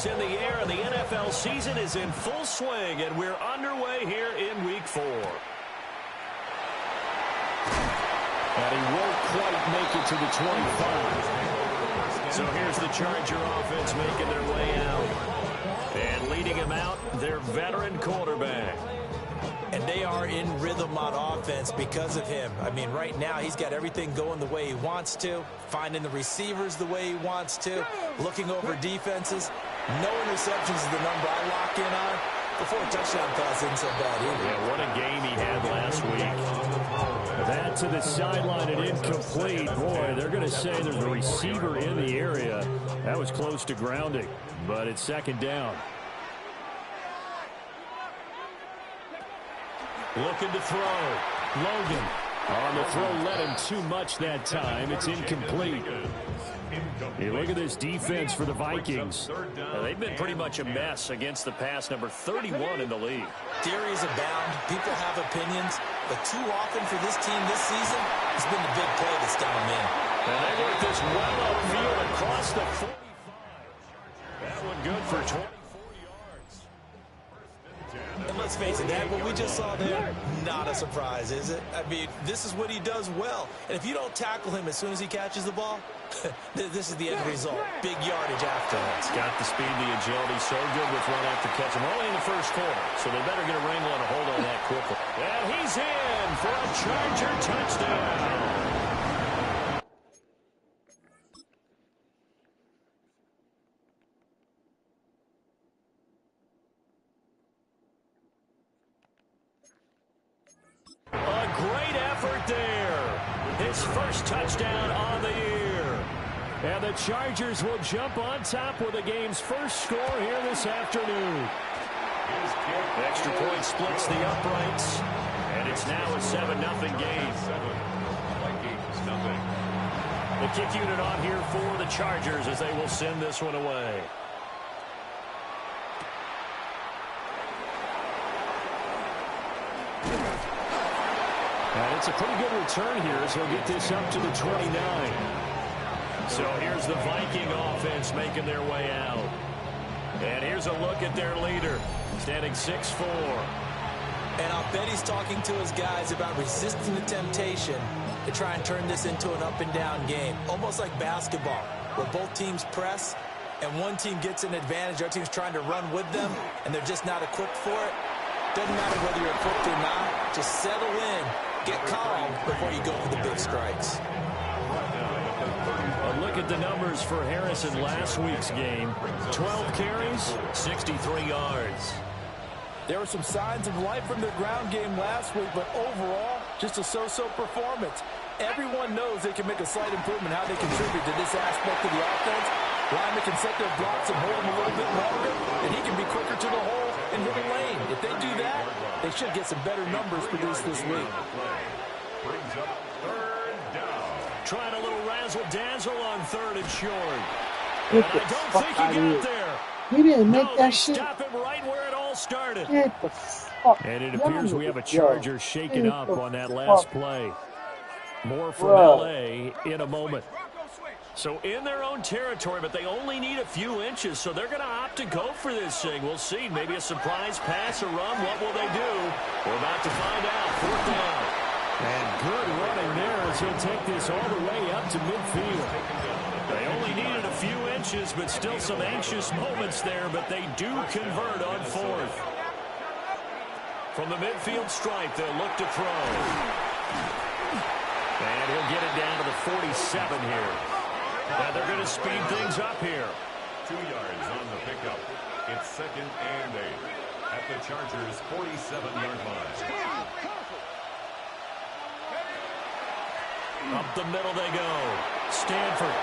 is in the air, and the NFL season is in full swing, and we're underway here in Week 4. And he won't quite make it to the 25. So here's the Charger offense making their way out. And leading him out, their veteran quarterback. And they are in rhythm on offense because of him. I mean, right now, he's got everything going the way he wants to, finding the receivers the way he wants to, looking over defenses. No interceptions is the number I lock in on. The 4 touchdown pass isn't so bad either. Yeah, what a game he had last week. That to the sideline and incomplete. Boy, they're going to say there's a receiver in the area. That was close to grounding, but it's second down. Looking to throw. Logan. On the throw, let him too much that time. It's incomplete. Hey, look at this defense for the Vikings. They've been pretty much a mess against the pass, number 31 in the league. Theories abound. People have opinions. But too often for this team this season, it's been the big play that's done them in. And they work this well upfield across the 45. That one good for 24 yards. And let's face it, Dad, what we just saw there, not a surprise, is it? I mean, this is what he does well. And if you don't tackle him as soon as he catches the ball, this is the end result. Big yardage afterwards. Got the speed, the agility, so good with run after catch. And only in the first quarter, so they better get a wrangle and a hold on that quickly. And he's in for a Charger touchdown. A great effort there. His first touchdown on the year. And the Chargers will jump on top with the game's first score here this afternoon. Extra point splits the uprights. And it's now a 7-0 game. The kick unit on here for the Chargers as they will send this one away. And it's a pretty good return here, so we'll get this up to the 29. So here's the Viking offense making their way out. And here's a look at their leader, standing 6'4". And I'll bet he's talking to his guys about resisting the temptation to try and turn this into an up-and-down game. Almost like basketball, where both teams press, and one team gets an advantage, the other team's trying to run with them, and they're just not equipped for it. Doesn't matter whether you're equipped or not. Just settle in, get calm before you go for the big strikes. A look at the numbers for Harrison last week's game. 12 carries, 63 yards. There were some signs of life from their ground game last week, but overall, just a so-so performance. Everyone knows they can make a slight improvement how they contribute to this aspect of the offense. Linemen can set their blocks and hold them a little bit longer, and he can be quicker to the hole and hit a lane. If they do that, they should get some better numbers produced this week. Trying a little razzle-dazzle on 3rd and short. And I don't think he got there. He didn't make No, that they shit. stop him right where it all started. Get the fuck. And it appears we have a Charger shaken up on that last play. More from Bro. L.A. in a moment. So in their own territory, but they only need a few inches, so they're going to opt to go for this thing. We'll see. Maybe a surprise pass or run. What will they do? We're about to find out. 4th down. And good running there as he'll take this all the way up to midfield. They only needed a few inches, but still some anxious moments there, but they do convert on 4th. From the midfield stripe, they'll look to throw. And he'll get it down to the 47 here. And they're going to speed things up here. 2 yards on the pickup. It's 2nd and 8 at the Chargers' 47-yard line. Up the middle they go. Stanford.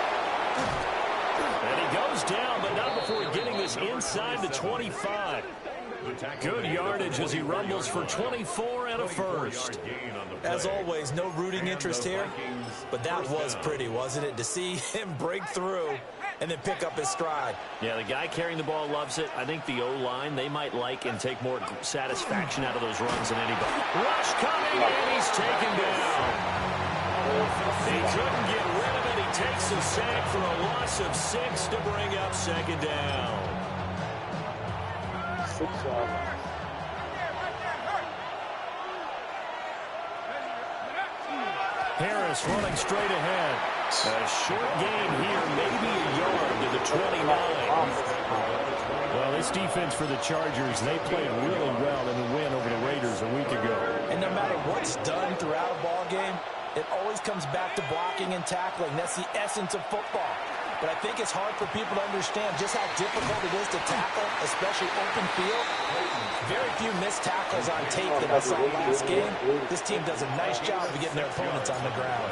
And he goes down, but not before getting this inside the 25. Good yardage as he rumbles for 24 and a first. As always, no rooting interest here, but that was pretty, wasn't it? To see him break through and then pick up his stride. Yeah, the guy carrying the ball loves it. I think the O-line, they might like and take more satisfaction out of those runs than anybody. Rush coming, and he's taken down. He couldn't get rid of it. He takes a sack for a loss of 6 to bring up 2nd down. 6 yards. Harris running straight ahead. A short gain here, maybe a yard to the 29. Well, this defense for the Chargers, they played really well in the win over the Raiders a week ago. And no matter what's done throughout a ball game, it always comes back to blocking and tackling. That's the essence of football. But I think it's hard for people to understand just how difficult it is to tackle, especially open field. Very few missed tackles on tape that I saw last game. This team does a nice job of getting their opponents on the ground.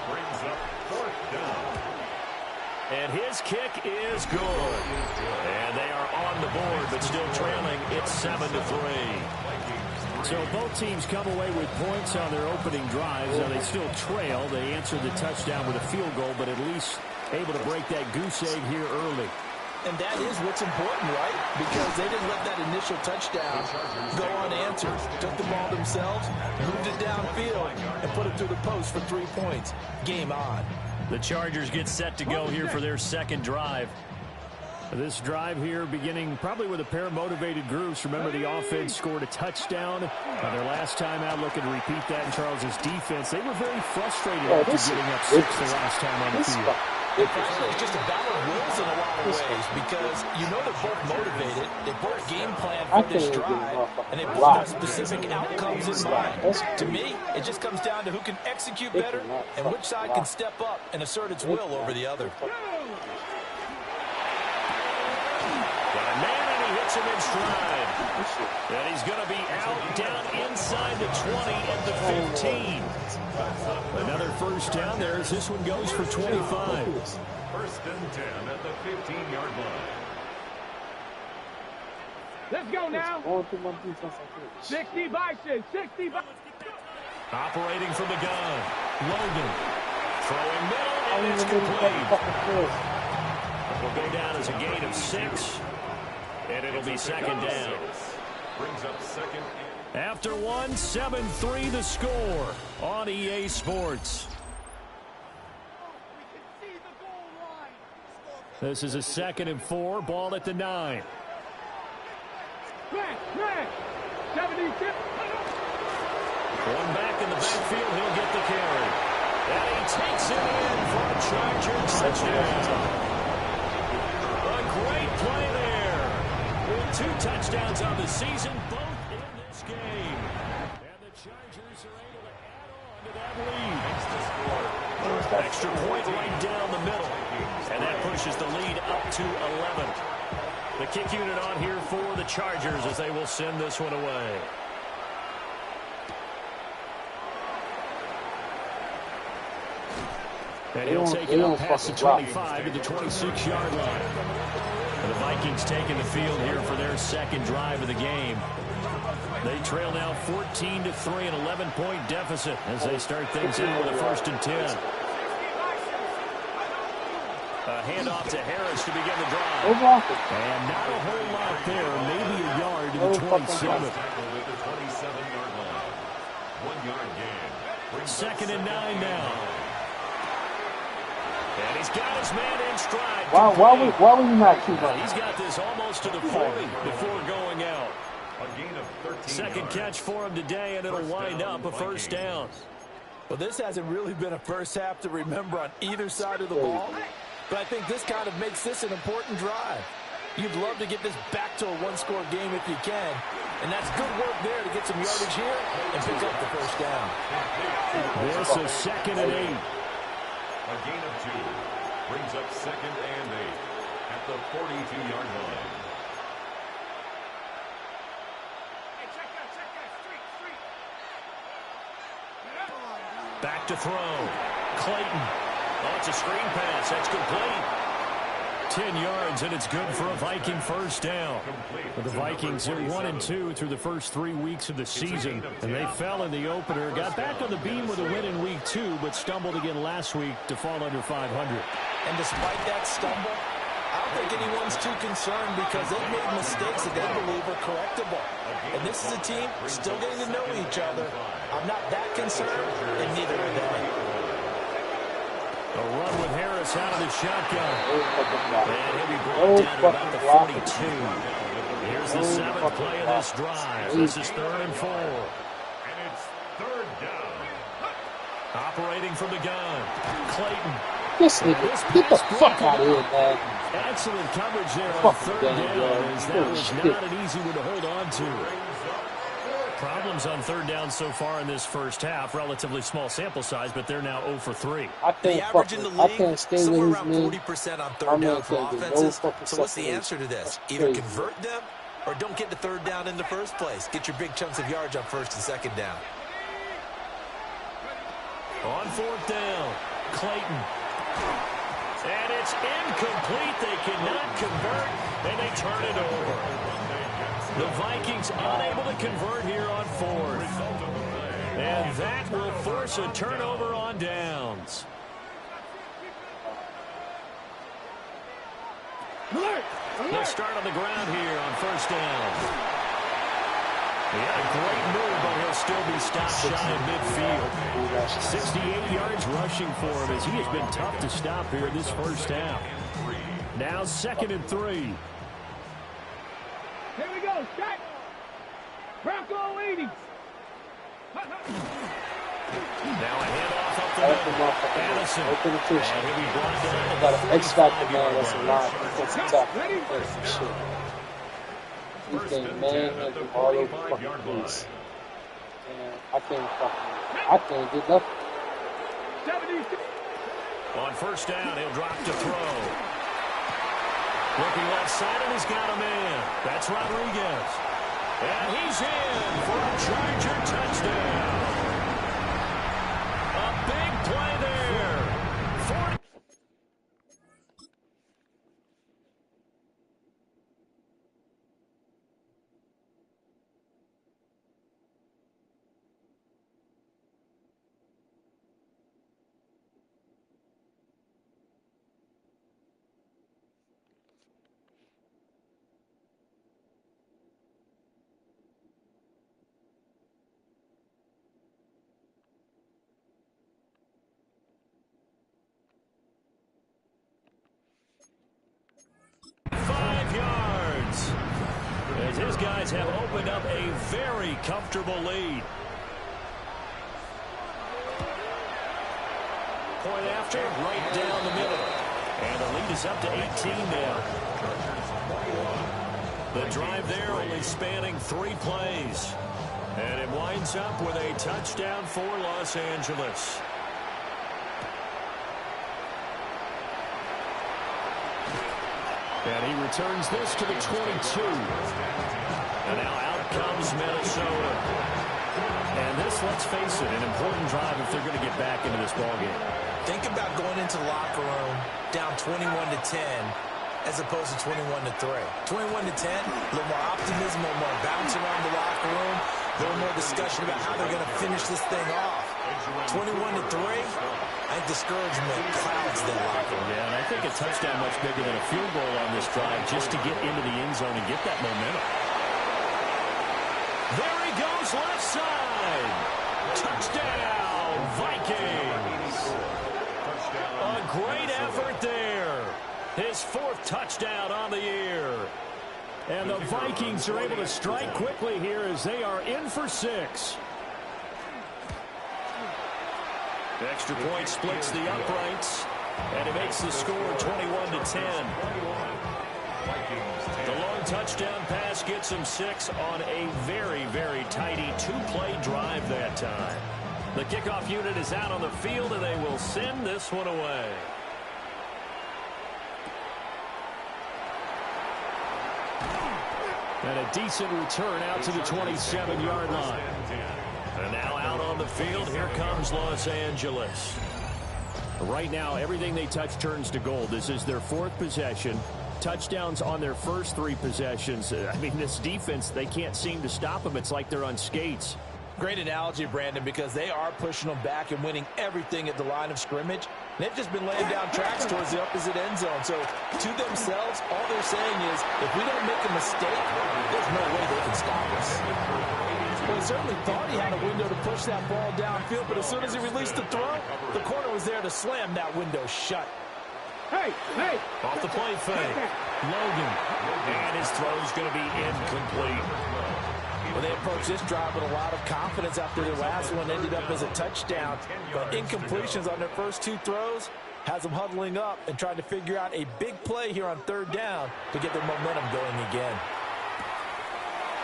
Brings up 4th down. And his kick is good. And they are on the board, but still trailing. It's 7-3. So both teams come away with points on their opening drives. Now they still trail. They answered the touchdown with a field goal, but at least able to break that goose egg here early. And that is what's important, right? Because they didn't let that initial touchdown go unanswered. Took the ball themselves, moved it downfield, and put it through the post for 3 points. Game on. The Chargers get set to go here for their second drive. This drive here beginning probably with a pair of motivated groups. Remember, the offense scored a touchdown their last time out. Looking to repeat that in Charles' defense. They were very frustrated after getting up 6 the last time on the field. It frankly is just a battle of wills in a lot of ways because you know they're both motivated, they both game plan for this drive, and they both have specific outcomes in mind. To me, it just comes down to who can execute better and which side can step up and assert its will over the other. Got a man, and he hits him in stride. And he's going to be out down inside the 20 at the 15. Another first down there as this one goes for 25. 1st and 10 at the 15-yard line. Let's go now. 60 boxes, 60 boxes. Operating from the gun. Logan. Throwing middle, and it's complete. Will go down as a gain of 6. And it'll be second down. Brings up second. After one, 7-3 the score on EA Sports. This is a 2nd and 4. Ball at the 9. 76. One back in the backfield. He'll get the carry. And he takes it in for a Chargers touchdown. A great play there. With 2 touchdowns on the season, both in this game. And the Chargers are able to add on to that lead. Extra point right down the middle. And that pushes the lead up to 11. The kick unit on here for the Chargers as they will send this one away. And he'll take it up past the 25 to the 26-yard line. And the Vikings taking the field here for their second drive of the game. They trail now 14-3, an 11-point deficit as they start things out with a 1st and 10. A handoff to Harris to begin the drive. And not a whole lot there, maybe a yard to the 27. 1 yard gain. 2nd and 9 now. And he's got his man in stride. Why would you not keep up? He's got this almost to the 40 before going out. A gain of 13 Second yards. catch for him today, and it'll wind up a 1st down. Well, this hasn't really been a first half to remember on either side of the ball, but I think this kind of makes this an important drive. You'd love to get this back to a one-score game if you can, and that's good work there to get some yardage here and pick up the 1st down. This is 2nd and 8. A gain of 2. Brings up 2nd and 8 at the 42-yard line. Back to throw. Clayton. Oh, it's a screen pass. That's complete. 10 yards, and it's good for a Viking 1st down. But the Vikings are 1-2 through the first 3 weeks of the season, and they fell in the opener. Got back on the beam with a win in week 2, but stumbled again last week to fall under 500. And despite that stumble, I don't think anyone's too concerned because they've made mistakes that they believe are correctable. And this is a team still getting to know each other. I'm not that concerned, and neither are they. A run with Harris out of the shotgun. And he'll be brought down to about the 42. Here's the 7th play of this drive. This is 3rd and 4. And it's 3rd down. Operating from the gun, Clayton. This nigga, get the fuck out of here, man. Excellent coverage there on Fuck 3rd game, down, yo. as that was not an easy one to hold on to. Problems on 3rd down so far in this first half. Relatively small sample size, but they're now 0 for 3. The average in the league, stay somewhere with around his 40% on 3rd down for offenses. So what's the answer to this? That's Either crazy. convert them or don't get to 3rd down in the first place. Get your big chunks of yards on 1st and 2nd down. On 4th down, Clayton. And it's incomplete. They cannot convert, and they turn it over. The Vikings unable to convert here on 4th. And that will force a turnover on downs. They'll start on the ground here on 1st down. He had a great move, but he'll still be stopped shy of midfield. 68 yards rushing for him as he has been tough to stop here in this first half. Now 2nd and 3. Here we go, set. Bronco leading. Now a handoff up the middle. Addison. And he'll be brought down. Got an X factor, man. That's a lot. That's a tough. That's some shit. He's getting man and all over the fucking place. And I can't get nothing. On 1st down, he'll drop to throw. Looking left side, and he's got a man. That's Rodriguez. And he's in for a Charger touchdown. A big play there. 40. As his guys have opened up a very comfortable lead. Point after, right down the middle. And the lead is up to 18 now. The drive there only spanning 3 plays. And it winds up with a touchdown for Los Angeles. And he returns this to the 22. And now out comes Minnesota. And this, let's face it, an important drive if they're going to get back into this ballgame. Think about going into the locker room down 21-10 as opposed to 21-3. 21-10, a little more optimism, a little more bounce around the locker room, a little more discussion about how they're going to finish this thing off. 21-3, I think discouragement clouds that locker room. Yeah, and I think a touchdown much bigger than a field goal on this drive just to get into the end zone and get that momentum. There he goes, left side. Touchdown, Vikings. A great effort there. His 4th touchdown on the year. And the Vikings are able to strike quickly here as they are in for 6. The extra point splits the uprights, and it makes the score 21-10. The long touchdown pass gets them 6 on a very, very tidy 2-play drive that time. The kickoff unit is out on the field, and they will send this one away. And a decent return out to the 27-yard line. And now out on the field, here comes Los Angeles. Right now, everything they touch turns to gold. This is their 4th possession. Touchdowns on their first 3 possessions. I mean, this defense, they can't seem to stop them. It's like they're on skates. Great analogy, Brandon, because they are pushing them back and winning everything at the line of scrimmage. They've just been laying down tracks towards the opposite end zone. So, to themselves, all they're saying is, if we don't make a mistake, there's no way they can stop us. Well, he certainly thought he had a window to push that ball downfield, but as soon as he released the throw, the corner was there to slam that window shut. Off the play fake. Logan. And his throw's going to be incomplete. Well, they approached this drive with a lot of confidence after their last one ended up as a touchdown. But incompletions on their first 2 throws has them huddling up and trying to figure out a big play here on 3rd down to get their momentum going again.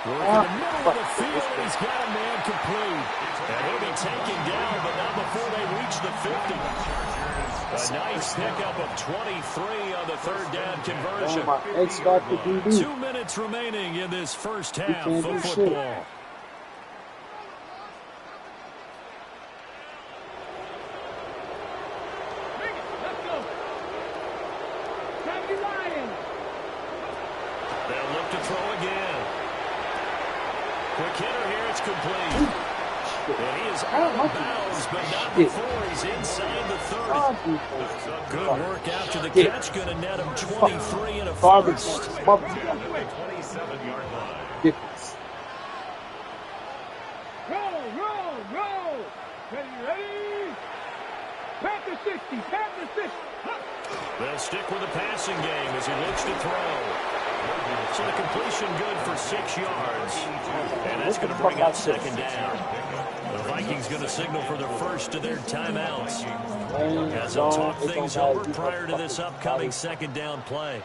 Work in the middle of the field, and he's got a man complete. And he'll be taken down, but not before they reach the 50. A nice pickup of 23 on the 3rd down conversion. Oh, my X-Factor DB. 2 minutes remaining in this first half of football. They'll look to throw again. Quick hitter here, it's complete. And he is out of bounds, but not before he's inside the 30. Good work after the catch, going to net him 23 and a first. 27-yard line. Roll. Ready. Panther 60. They'll stick with the passing game as he looks to throw. So the completion good for 6 yards. And that's going to bring up 2nd down. The Vikings going to signal for their first of their timeouts as they'll talk things over prior to this upcoming 2nd down play.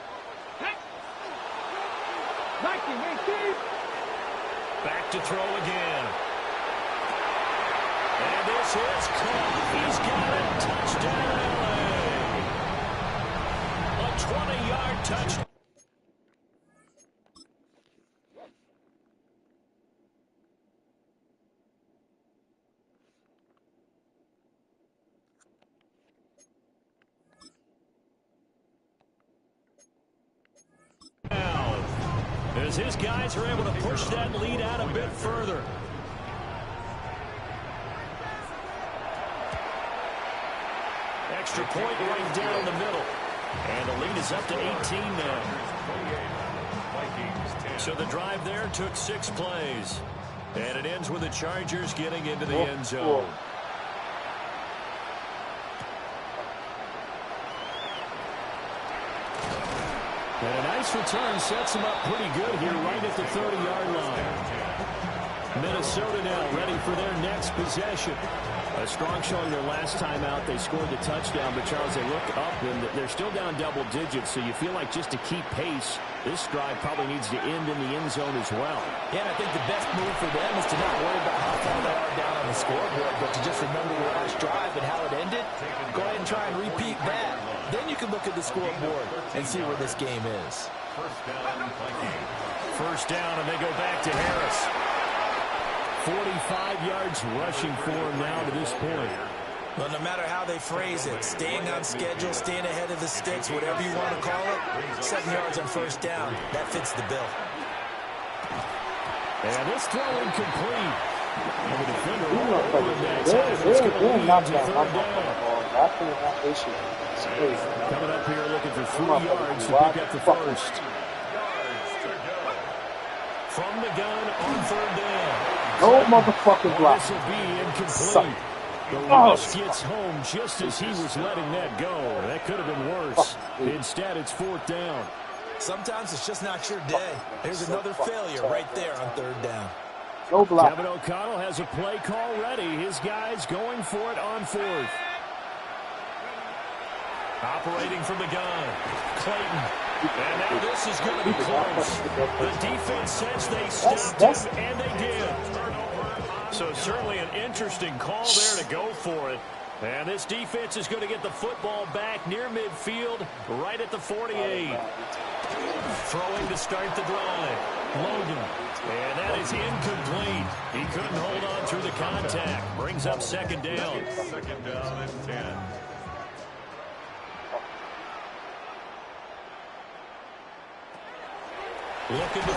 Back to throw again. And this is caught. He's got it. Touchdown, LA. A 20-yard touchdown. As his guys are able to push that lead out a bit further. Extra point right down the middle. And the lead is up to 18 now. So the drive there took 6 plays. And it ends with the Chargers getting into the end zone. And a nice return sets them up pretty good here right at the 30-yard line. Minnesota now ready for their next possession. A strong showing their last time out. They scored the touchdown, but Charles, they look up and they're still down double digits, so you feel like just to keep pace, this drive probably needs to end in the end zone as well. Yeah, and I think the best move for them is to not worry about how far they are down on the scoreboard, but to just remember the last drive and how it ended. Go ahead and try and repeat that. Then you can look at the scoreboard and see where this game is. First down, and they go back to Harris. 45 yards rushing for him now to this point. Well, no matter how they phrase it, staying on schedule, staying ahead of the sticks, whatever you want to call it, 7 yards on first down, that fits the bill. And this throw incomplete. And the defender over that time. It's going to lead to 3rd down. Coming up here looking for 3 yards to pick up the first. From the gun on 3rd down. No motherfucking block. This will be incomplete. The rush gets home just as he was letting that go. That could have been worse. Instead, it's 4th down. Sometimes it's just not your day. There's another failure right there on 3rd down. No block. Kevin O'Connell has a play call ready. His guys going for it on 4th. Operating from the gun. Clayton. And now this is going to be close. The defense says they stopped him, and they did. So certainly an interesting call there to go for it. And this defense is going to get the football back near midfield, right at the 48. Throwing to start the drive. Logan. And that is incomplete. He couldn't hold on through the contact. Brings up 2nd down. 2nd down and 10. Looking to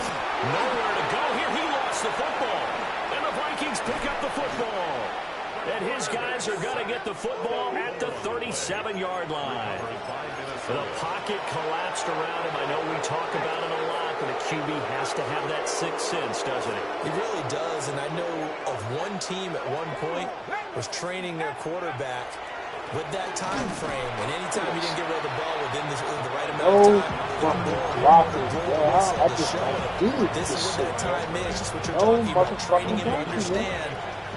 nowhere to go here. He lost the football. And the Vikings pick up the football. And his guys are going to get the football at the 37-yard line. The pocket collapsed around him. I know we talk about it a lot, but a QB has to have that sixth sense, doesn't it? It really does, and I know of one team at one point was training their quarterback With that time frame, and anytime you didn't get rid of the ball within the right amount of time, this is what that time is. Just what you're talking about, training him to understand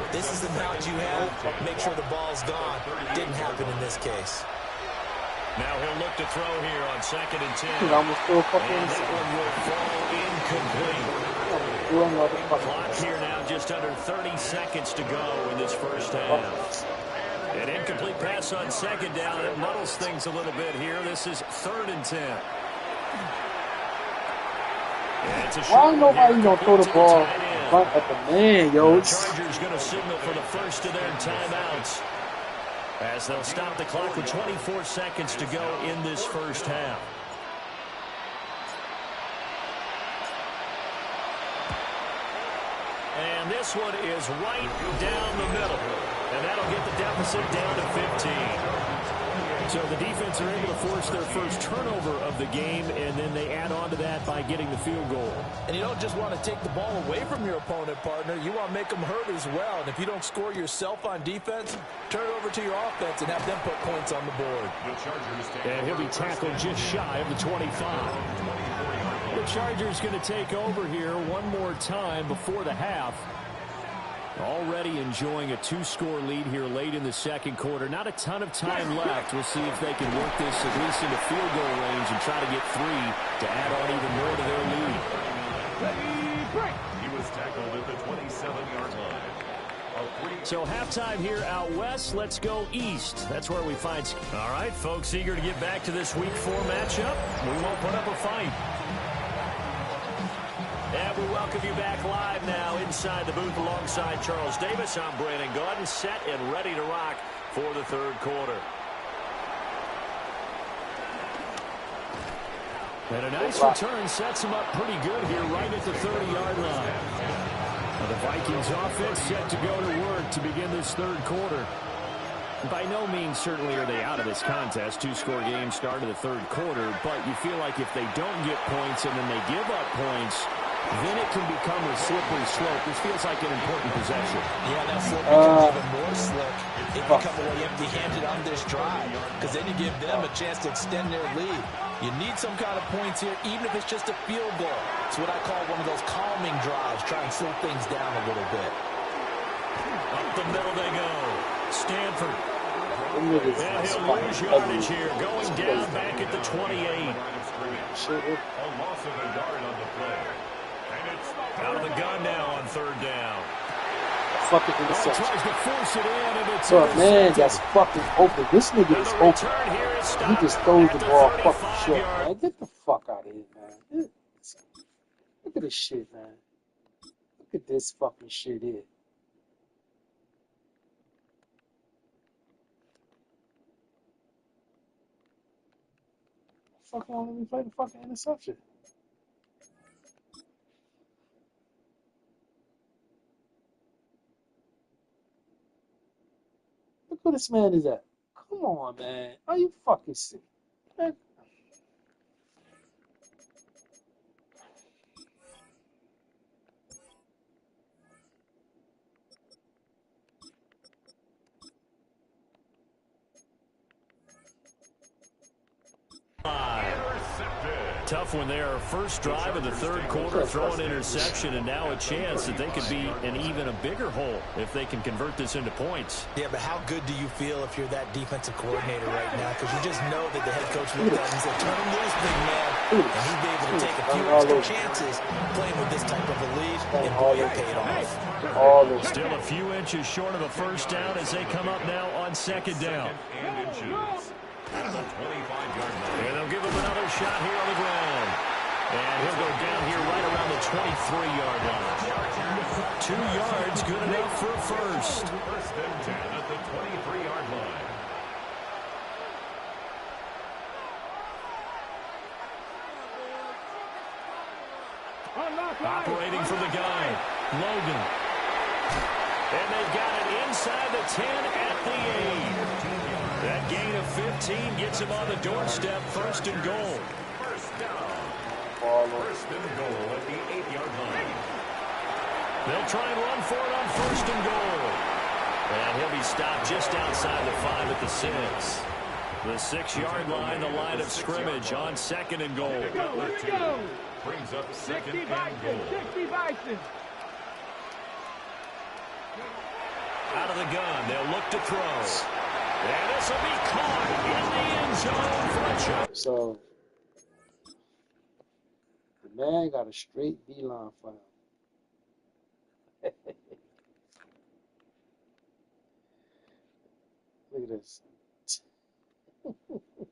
this is the amount you have. Make sure the ball's gone. Didn't happen in this case. Now he'll look to throw here on 2nd and 10. He's almost still fucking and that one will fall incomplete. Clock here now just under 30 seconds to go in this first half. An incomplete pass on 2nd down. It muddles things a little bit here. This is 3rd and 10. Why nobody gonna throw the ball front at the man, yo? The Chargers going to signal for the first of their timeouts as they'll stop the clock with 24 seconds to go in this first half. And this one is right down the middle. And that'll get the deficit down to 15. So the defense are able to force their first turnover of the game, and then they add on to that by getting the field goal. And you don't just want to take the ball away from your opponent, partner. You want to make them hurt as well. And if you don't score yourself on defense, turn it over to your offense and have them put points on the board. And he'll be tackled just shy of the 25. The Chargers going to take over here one more time before the half. Already enjoying a 2-score lead here late in the second quarter. Not a ton of time left. We'll see if they can work this at least into field goal range and try to get 3 to add on even more to their lead. He was tackled at the 27-yard line. So halftime here out west. Let's go east. That's where we find. All right, folks, eager to get back to this Week 4 matchup. We won't put up a fight. And we welcome you back live now inside the booth alongside Charles Davis. I'm Brandon Gaudin, set and ready to rock for the third quarter. And a nice return sets him up pretty good here right at the 30-yard line. Now the Vikings offense set to go to work to begin this third quarter. By no means certainly are they out of this contest. 2-score game start of the third quarter, but you feel like if they don't get points and then they give up points, then it can become a slippery slope. This feels like an important possession. Yeah, that slope becomes even more slick. It can come away empty-handed on this drive because then you give them a chance to extend their lead. You need some kind of points here, even if it's just a field goal. It's what I call one of those calming drives. Try and slow things down a little bit. Up the middle they go. Stanford. And he'll lose yardage here. Going down back at the 28. A loss of a yard on the play. Out of the gun now on 3rd down. Fucking interception. Tries to force it in, and it's so a man that's fucking open. This nigga is open. He just throws the ball fucking short, man. Get the fuck out of here, man. Look at this shit, man. Look at this fucking shit here. Fucking let me play the fucking interception. Look where this man is at. Come on, man. Are you fucking sick? Man. Tough one there. First drive of the third quarter, throw an interception, and now a chance that they could be in even a bigger hole if they can convert this into points. Yeah, but how good do you feel if you're that defensive coordinator right now? Because you just know that the head coach looked at him and said, turn him loose, big man. And he'd be able to take a few extra chances playing with this type of a lead, and boy, it paid off. Still a few inches short of a first down as they come up now on 2nd down. And they'll give him another shot here on the ground. And he'll go down here right around the 23-yard line. 2 yards, good enough for a first. 1st and 10 at the 23-yard line. Operating from the gun, Logan. And they've got it inside the 10 at the 8. That gain of 15 gets him on the doorstep, 1st and goal. First down. 1st and goal at the 8-yard line. They'll try and run for it on 1st and goal. And he'll be stopped just outside the 5 at the 6. The 6-yard line, the line of scrimmage on 2nd and goal. Brings up 2nd and goal. 60 Bison. Out of the gun, they'll look to throw. And this will be caught in the end zone for a jump. So, the man got a straight beeline for him. Look at this. Look at this.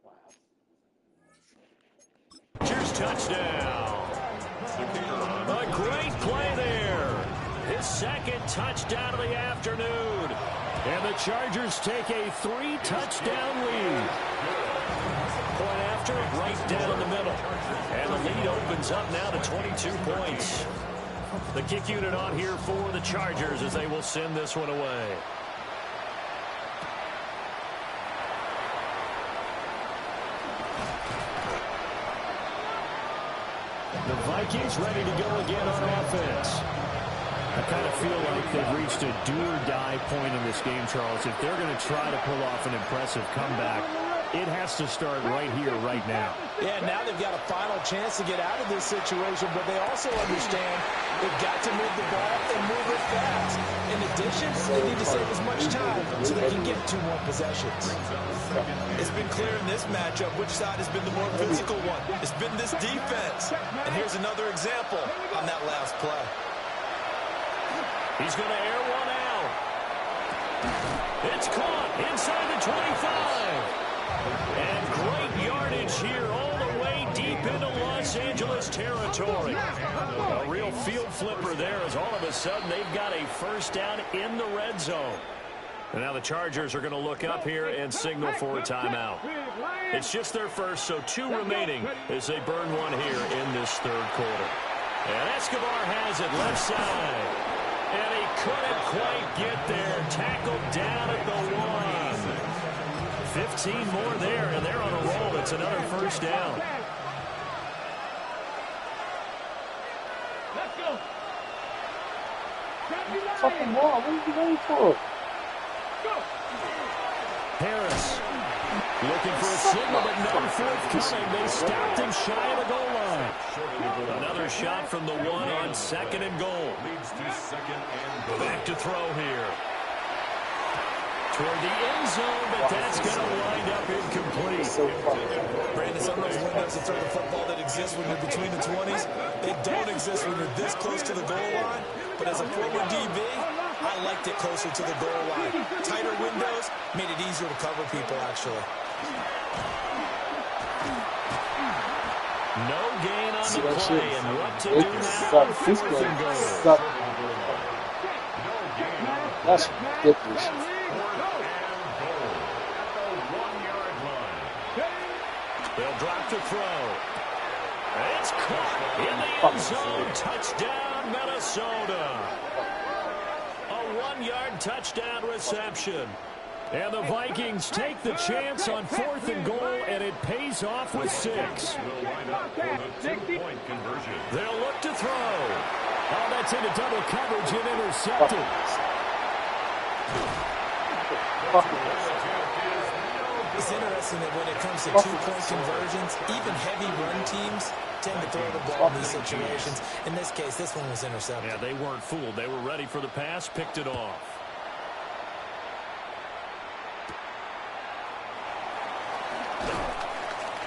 Wow. Chargers touchdown. A great play there. His 2nd touchdown of the afternoon. And the Chargers take a 3-touchdown lead. Point after, right down the middle. And the lead opens up now to 22 points. The kick unit on here for the Chargers as they will send this one away. The Vikings ready to go again on offense. I kind of feel like they've reached a do-or-die point in this game, Charles. If they're going to try to pull off an impressive comeback, it has to start right here, right now. Yeah, now they've got a final chance to get out of this situation, but they also understand they've got to move the ball and move it fast. In addition, they need to save as much time so they can get 2 more possessions. It's been clear in this matchup which side has been the more physical one. It's been this defense. And here's another example on that last play. He's going to air one out. It's caught inside the 25. And great yardage here all the way deep into Los Angeles territory. A real field flipper there as all of a sudden they've got a first down in the red zone. And now the Chargers are going to look up here and signal for a timeout. It's just their first, so 2 remaining as they burn one here in this 3rd quarter. And Escobar has it left side. And he couldn't quite get there. Tackled down at the 1. 15 more there, and they're on a roll. It's another first down. Let's go. Fucking wall. What are you waiting for? Harris looking for a signal, but no forthcoming. They stopped him shy of the goal line. Another shot from the 1 on 2nd and goal. Leads to 2nd and goal. Back to throw here. Toward the end zone, but that's going to wind up incomplete. Brandon, some of those windows to throw the football that exist when you're between the 20s, they don't exist when you're this close to the goal line. But as a former DB, I liked it closer to the goal line. Tighter windows made it easier to cover people, actually. No gain on the play, and what to do now? This game sucks. That's ridiculous. They'll drop to throw. It's caught in the end zone. Touchdown, Minnesota. A 1-yard touchdown reception. And the Vikings take the chance on 4th and goal, and it pays off with 6. Will line up for the 2-point conversion. They'll look to throw. Oh, that's into double coverage and intercepted. It's interesting that when it comes to 2-point conversions, even heavy run teams tend to throw the ball in these situations. In this case, this one was intercepted. Yeah, they weren't fooled. They were ready for the pass, picked it off.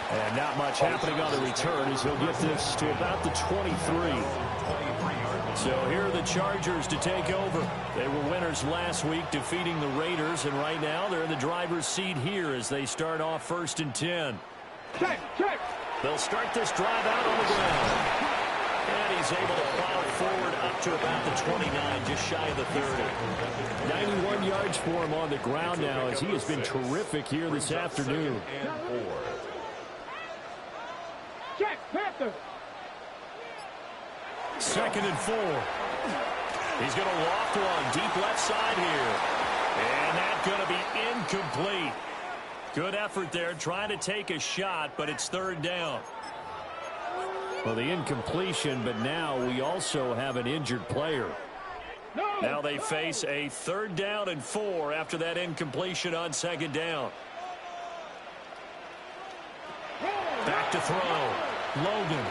And not much happening on the return as he'll get this to about the 23. So here are the Chargers to take over. They were winners last week, defeating the Raiders, and right now they're in the driver's seat here as they start off 1st and 10. Check. They'll start this drive out on the ground. And he's able to plow it forward up to about the 29, just shy of the 30. 91 yards for him on the ground now as he has been terrific here this afternoon. Check, Panther. 2nd and 4. He's going to loft one deep left side here. And that's going to be incomplete. Good effort there trying to take a shot, but it's 3rd down. Well, the incompletion, but now we also have an injured player. Now they face a 3rd down and 4 after that incompletion on 2nd down. Back to throw. Logan.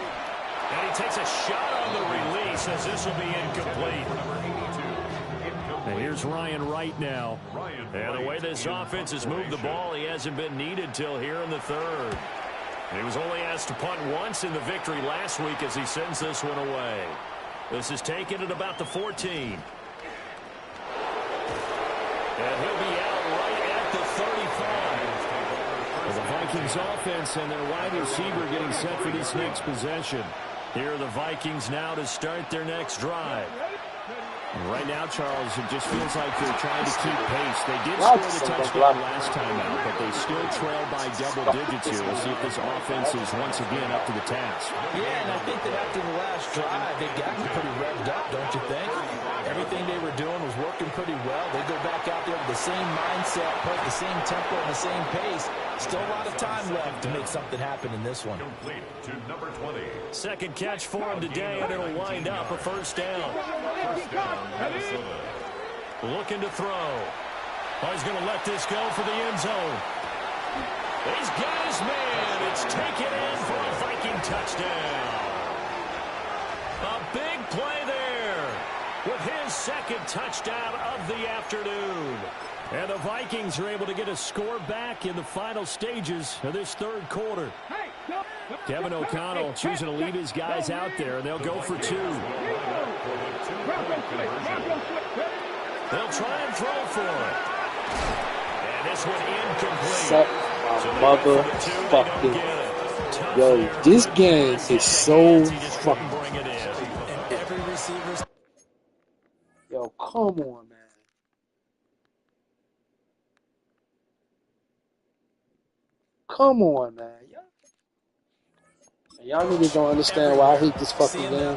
And he takes a shot on the release as this will be incomplete. And here's Ryan Wright now. And the way this offense has moved the ball, he hasn't been needed till here in the 3rd. He was only asked to punt once in the victory last week as he sends this one away. This is taken at about the 14. And he'll be out right at the 35. The Vikings offense and their wide receiver getting set for this next possession. Here are the Vikings now to start their next drive. Right now, Charles, it just feels like they're trying to keep pace. They did score the touchdown last time out, but they still trail by double digits here. We'll see if this offense is once again up to the task. Yeah, and I think that after the last drive, they've gotten pretty revved up, don't you think? Everything they were doing was working pretty well. They go back out there with the same mindset, play the same tempo, and the same pace. Still a lot of time left to make something happen in this one. Complete to number 20. Second catch for him today, and it'll wind up a 1st down. First down, Minnesota. Looking to throw. Oh, he's going to let this go for the end zone. He's got his man. It's taken in for a Viking touchdown. A big play there with his 2nd touchdown of the afternoon. And the Vikings are able to get a score back in the final stages of this 3rd quarter. Kevin O'Connell choosing to leave his guys out there, and they'll go for 2. They'll try and throw for it. And this one incomplete. Motherfucking. Yo, this game is so fucking. Yo, come on, man. Come on, man. Y'all niggas don't understand why I hate this fucking game. Y'all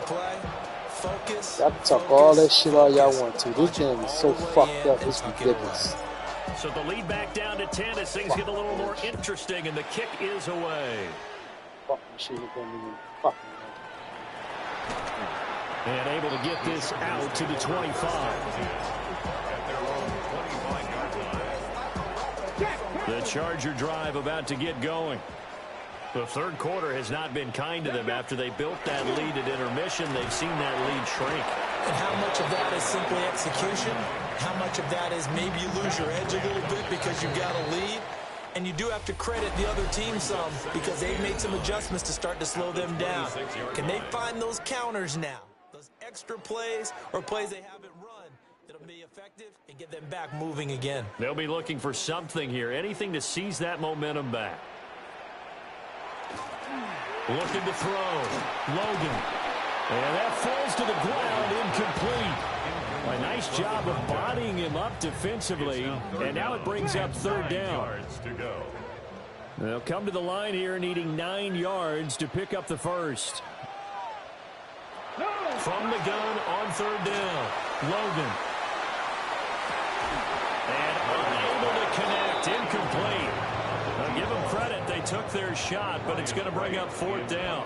can talk all that shit all y'all want to. This game is so fucked up. It's ridiculous. So the lead back down to 10 as things get a little more interesting, and the kick is away. Fucking shit, it don't even fucking. And able to get this out to the 25. The Charger drive about to get going. The 3rd quarter has not been kind to them. After they built that lead at intermission, they've seen that lead shrink. And how much of that is simply execution? How much of that is maybe you lose your edge a little bit because you've got a lead? And you do have to credit the other team some because they've made some adjustments to start to slow them down. Can they find those counters now? Those extra plays or plays they haven't run that'll be effective and get them back moving again. They'll be looking for something here, anything to seize that momentum back. Looking to throw. Logan. And that falls to the ground, incomplete. A nice job of bodying him up defensively, and now it brings up 3rd down. They'll come to the line here needing 9 yards to pick up the 1st. From the gun on 3rd down. Logan. And unable to connect, incomplete. Now give them credit, they took their shot, but it's going to bring up 4th down.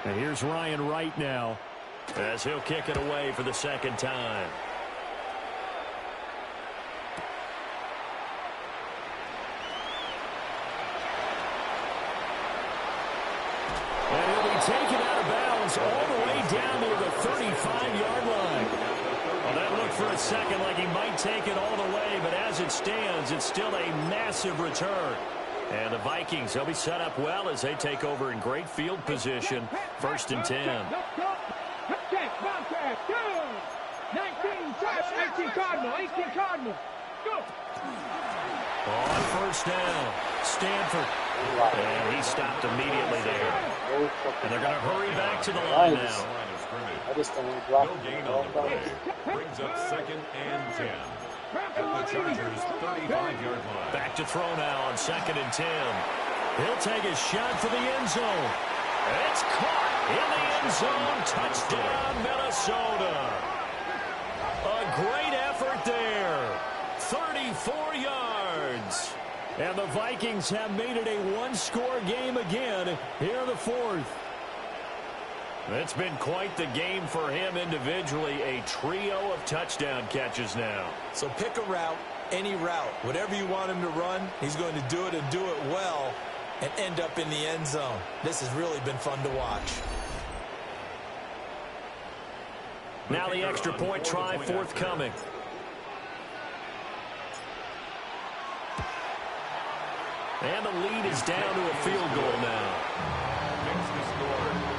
And here's Ryan Wright now as he'll kick it away for the 2nd time. And he'll be taken out of bounds all the way down near the 35-yard line. Well, that looked for a second like he might take it all the way, but as it stands, it's still a massive return. And the Vikings, they'll be set up well as they take over in great field position. 1st and 10. 19 Cardinal, 18 Cardinal. Go. On 1st down, Stanford. And he stopped immediately there. And they're going to hurry back to the line now. I just don't want to block. No gain on the play. Brings up 2nd and 10. At the Chargers' 35-yard line. Back to throw now on 2nd and 10. He'll take a shot for the end zone. It's caught in the end zone. Touchdown, Minnesota. A great effort there. 34 yards. And the Vikings have made it a one-score game again here in the 4th. It's been quite the game for him individually. A trio of touchdown catches now. So pick a route, any route. Whatever you want him to run, he's going to do it and do it well and end up in the end zone. This has really been fun to watch. Now the extra point try forthcoming. And the lead is down to a field goal now.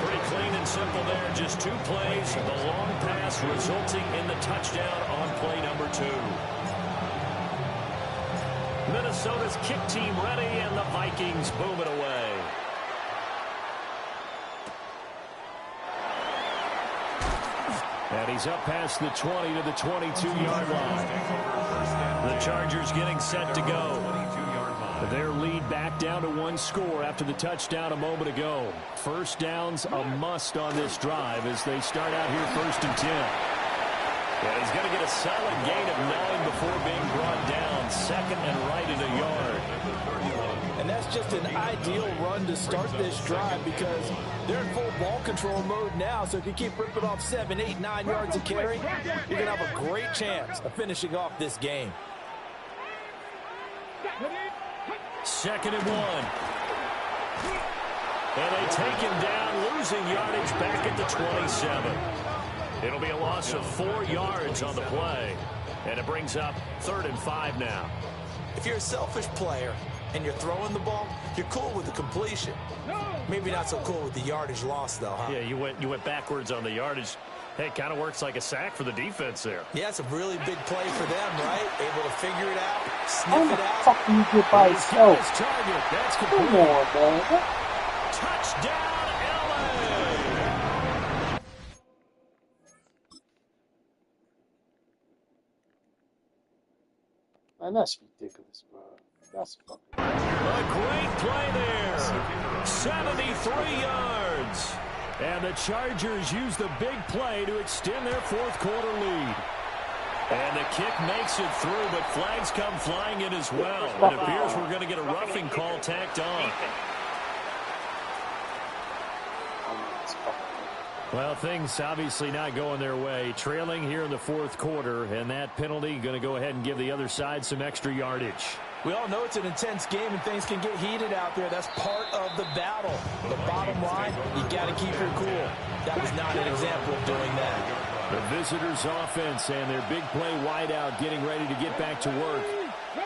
Pretty clean and simple there. Just 2 plays. The long pass resulting in the touchdown on play number 2. Minnesota's kick team ready, and the Vikings boom it away. And he's up past the 20 to the 22-yard line. The Chargers getting set to go. Their lead back down to 1 score after the touchdown a moment ago. First down's a must on this drive as they start out here 1st and 10. Yeah, he's going to get a solid gain of 9 before being brought down. 2nd and right in a yard. And that's just an ideal run to start this drive because they're in full ball control mode now. So if you keep ripping off 7, 8, 9 yards of carry, you're going to have a great chance of finishing off this game. 2nd and 1. And they take him down, losing yardage back at the 27. It'll be a loss of 4 yards on the play. And it brings up 3rd and 5 now. If you're a selfish player and you're throwing the ball, you're cool with the completion. Maybe not so cool with the yardage loss, though, huh? Yeah, you went backwards on the yardage. Hey, it kind of works like a sack for the defense there. Yeah, it's a really big play for them, right? Able to figure it out, How sniff the it out. fuck do you get by yourself? Target. That's Come complete. on, man. Touchdown, LA! Man, that's ridiculous, bro. That's fucking A great play there. 73 yards. And the Chargers use the big play to extend their 4th quarter lead. And the kick makes it through, but flags come flying in as well. It appears we're going to get a roughing call tacked on. Well, things obviously not going their way. Trailing here in the 4th quarter, and that penalty going to go ahead and give the other side some extra yardage. We all know it's an intense game and things can get heated out there. That's part of the battle. The bottom line, you got to keep your cool. That was not an example of doing that. The visitors' offense and their big play wideout getting ready to get back to work.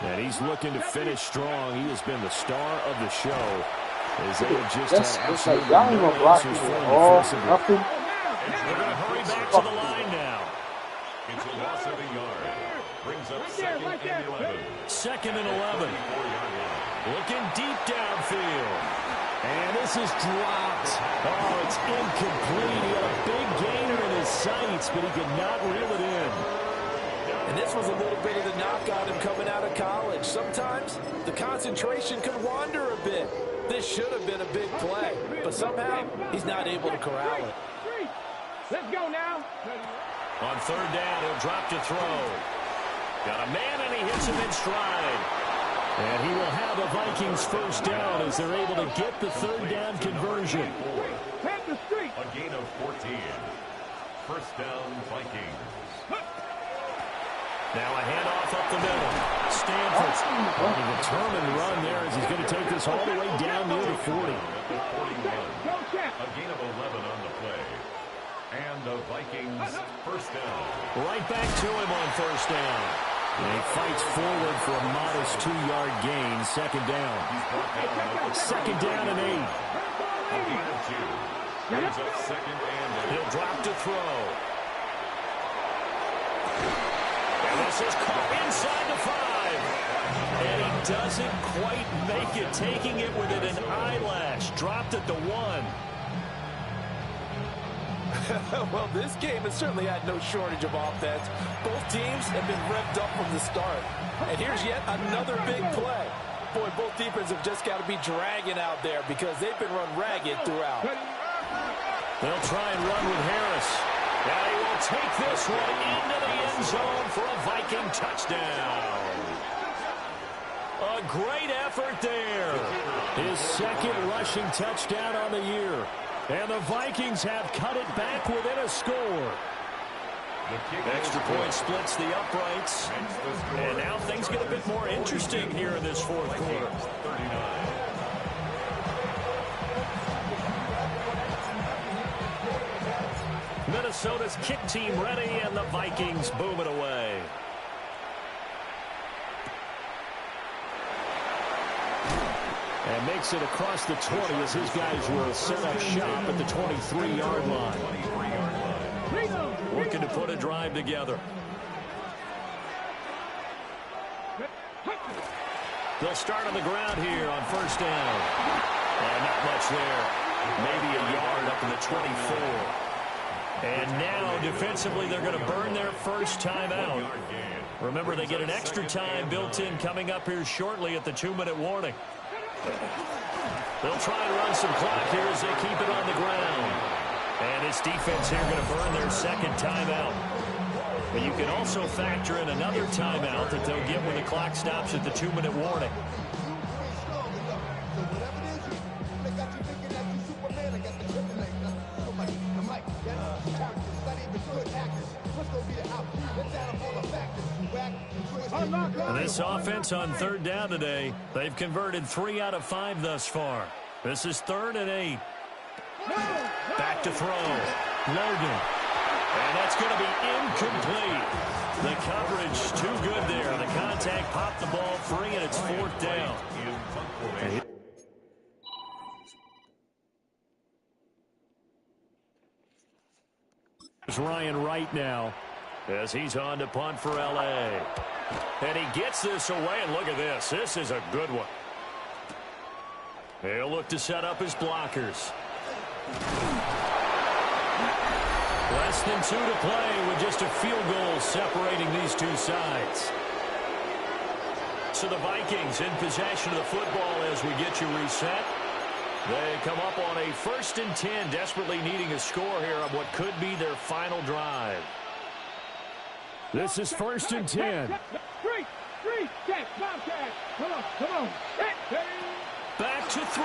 And he's looking to finish strong. He has been the star of the show. As they have just had absolutely y'all ain't gonna block me at all. Nothing. They're going to hurry back to the line now. It's a loss of a yard. Brings up 2nd and 11. 2nd and 11. Looking deep downfield. And this is dropped. Oh, it's incomplete. He had a big gainer in his sights, but he could not reel it in. And this was a little bit of the knock on him coming out of college. Sometimes the concentration can wander a bit. This should have been a big play, but somehow he's not able to corral it. Let's go now. On 3rd down, he'll drop to throw. Got a man, and he hits him in stride. And he will have a Vikings 1st down as they're able to get the 3rd down conversion. A gain of 14. 1st down, Vikings. Now a handoff up the middle. Stanford on a determined run there as he's going to take this all the way down near the 40. 41. A gain of 11 on the play. And the Vikings 1st down. Right back to him on 1st down. And he fights forward for a modest 2-yard gain. 2nd down. 2nd down and 8. A gain of 2. Brings up 2nd and 8. He'll drop to throw. And this is caught inside the 5. And he doesn't quite make it, taking it within an eyelash. Dropped at the 1. Well, this game has certainly had no shortage of offense. Both teams have been revved up from the start. And here's yet another big play. Boy, both defenses have just got to be dragging out there because they've been run ragged throughout. They'll try and run with Harris. And he will take this one into the end zone for a Viking touchdown. A great effort there. His 2nd rushing touchdown on the year. And the Vikings have cut it back within a score. Extra point splits the uprights. And now things get a bit more interesting here in this fourth quarter. Minnesota's kick team ready, and the Vikings boom it away. And makes it across the 20 as his guys will set up shop at the 23-yard line. Looking to put a drive together. They'll start on the ground here on first down. And not much there. Maybe a yard up in the 24. And now, defensively, they're going to burn their first time out. Remember, they get an extra time built in coming up here shortly at the 2-minute warning. They'll try and run some clock here as they keep it on the ground. And this defense here going to burn their second timeout. But you can also factor in another timeout that they'll get when the clock stops at the 2-minute warning. And this offense on third down today, they've converted 3 out of 5 thus far. This is 3rd and 8. Back to throw. Logan. And that's going to be incomplete. The coverage too good there. The contact popped the ball free, and it's 4th down. There's Ryan Wright now as he's on to punt for L.A. And he gets this away, and look at this. This is a good one. He'll look to set up his blockers. Less than 2 to play with just a field goal separating these two sides. So the Vikings in possession of the football as we get you reset. They come up on a 1st and 10, desperately needing a score here on what could be their final drive. This is 1st and 10. Come on. Back to throw.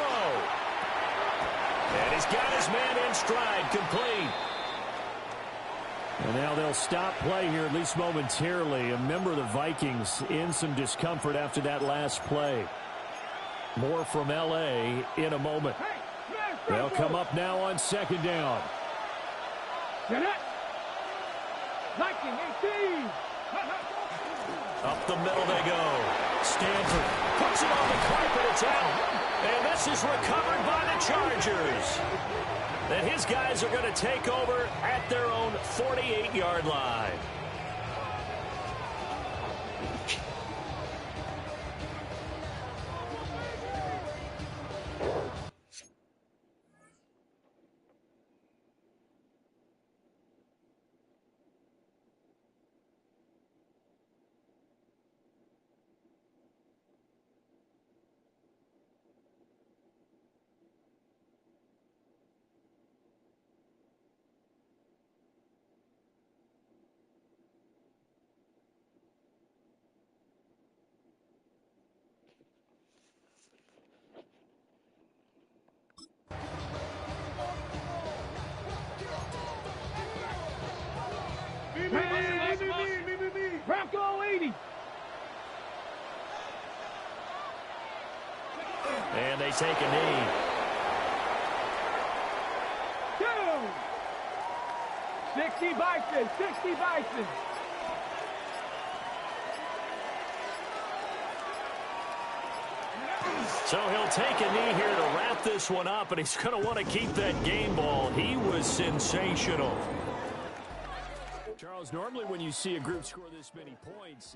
And he's got his man in stride, complete. And now they'll stop play here, at least momentarily. And remember, the Vikings in some discomfort after that last play. More from L.A. in a moment. They'll come up now on 2nd down. Viking 18. Up the middle they go. Stanford puts it on the carpet. It's out. And this is recovered by the Chargers. And his guys are going to take over at their own 48-yard line. Bronco 80. And they take a knee. 60 Bison. 60 Bison. So he'll take a knee here to wrap this one up, and he's going to want to keep that game ball. He was sensational. Charles, normally when you see a group score this many points,